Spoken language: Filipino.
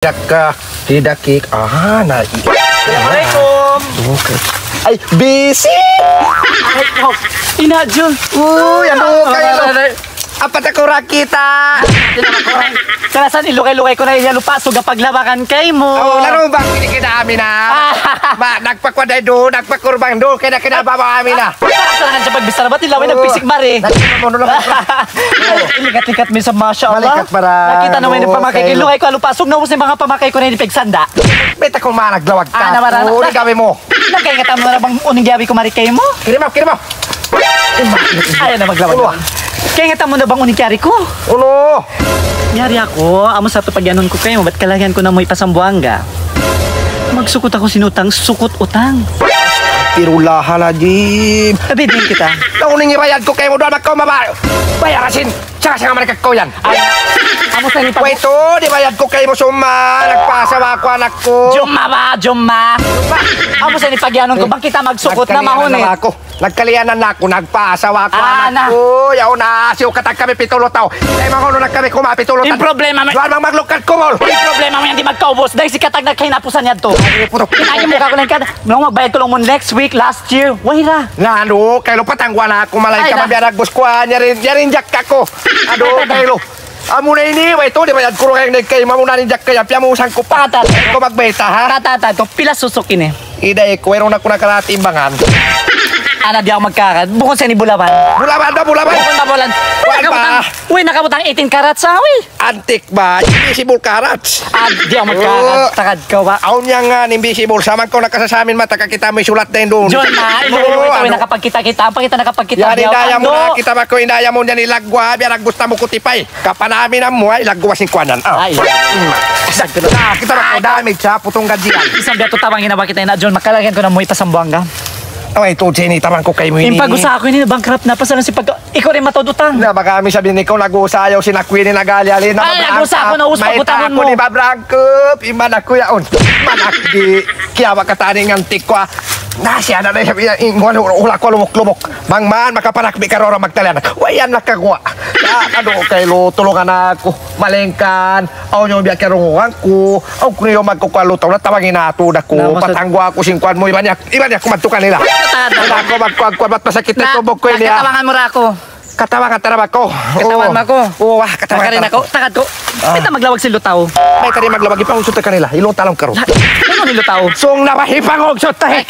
Tidak kik. Assalamualaikum. Okay. Ay, busy. Inajul. Ano kayo? Apat ako rakita. Kalasan ilukay-lukay ko na iya lupa suga paglabakan kay mo. Laro bang kinikita amin na? Nagpakwaday do, nagpakurbang do, kaya bawa amin na. Kasalangan sa pagbisara ba't ilawin nagpisik mare? Ilikat-likat min sa Masya Allah. Malikat para. Nakita naman yung pamakay ko. Ilukay ko alupasok na ubos yung mga pamakay ko na inipigsanda. Beta kong managlawag ka. Namarana. Gawin mo. Nagkaingatan mo na bang uning gabi ko marikay mo? Kirim mo. Ayaw na maglawag. Kaya nga mo na bang unikari ko? Ulo! Yari ako, amo sa ito pagyanon ko kayo, ba't kalahian ko na mo ipasambuanga? Magsukot ako sinutang, sukot utang. Pirulahan na, Jim. Tabi din kita. Nauning ibayad ko kayo mo doon, magkaumaba. Bayarasin, tsaka siya nga manikag ko yan. Ay, amo sa nipa. Wait, dibayad ko kayo mo suma. Nagpasawa ko anak ko. Jumma ba, Jumma? Amo sa nipagyanon ko, bang kita magsukot na mahunit? Nagkalianan na ako, nagpasawa ko anak na. ko. Yaw na, siyo katag kami pitulutaw. Dahil mga kami kumapitulutan. Yung problema mo. Doon mang maglukat ko, mol. Yung problema mo yan di magkaubos. Dahil si katag nagkahinapusan yan to. Kinain mo ka ko lang ka. Nung magbayad ko lang mo next week, last year. Wala. Nga ano, kayo patangwa na ako. Malay ka mabiyarag bus ko. Yarin jak ako. Ano, kayo. Amo na ini, wait, di bayad ko rin kayo. Mamuna ni jak kaya. Piyamusan ko pa. Ko magbeta, ha? Tatata, to pila susukin eh. Iday ko, meron ako nakaratimbangan. Ana di ako magkakat. Bukod sa ni Bulaban. Bulaban. Bukod na Bulaban. Uy, nakabutang 18 karats sa awi. Antik ba? Invisible carats. Di ako magkakat. Takad ka ba? Aun niya nga, invisible. Saman ko nakasasamin mata, kakita mo yung sulat na yun doon. John, ito nakapagkita-kita. Pakita nakapagkita. Yan, indaya mo na. Kita ba ko, indaya mo niya nilagwa. Biar gusto mo kutipay. Kapanamin ang mo, ilagwa singkwanan. Ay. Kita ba ko, damage sa putong gadyan. Isang beto tabang ginawa kita na, John. Makalagyan ko na mo ipasambuanga. Ay, ito, Jenny, tamang ko kayo mo ini. Yung pag-usa ako ini, bankrupt na. Pasalan si pag... Ikaw rin matodutang. Na, baka kami sabihin ko, nag-uusayaw si Nakwini nag-alyalin. Ay, nag-uusa ako na uspa butangan mo. May tako ni Babrangkup. Iman ako yaon. Manak di kiyawa kataning antik ko. Nasya na sabi ingon ula ko lumok-lumok. Mangman makapanakbi karora magtalian. Wayan nakagwa. Ano kay lo tulungan ako. Malengkan. Aw nyo biya karungan ko. Aw kuno magkukwalo taw na tawagin nato dako. Patangwa ako singkwan mo iban niya kumantukan nila. Ako magkuan masakit na tubog ko niya. Katawangan mo ra ako. Katawan ako. Katawan mo ako. Oo, katawan rin ako. Takad ko. Kita maglawag si Lutaw. May tari maglawag ipang usot kanila. Ilong talong karo. Ano ni Lutaw? Sung nawahipang usot tahe.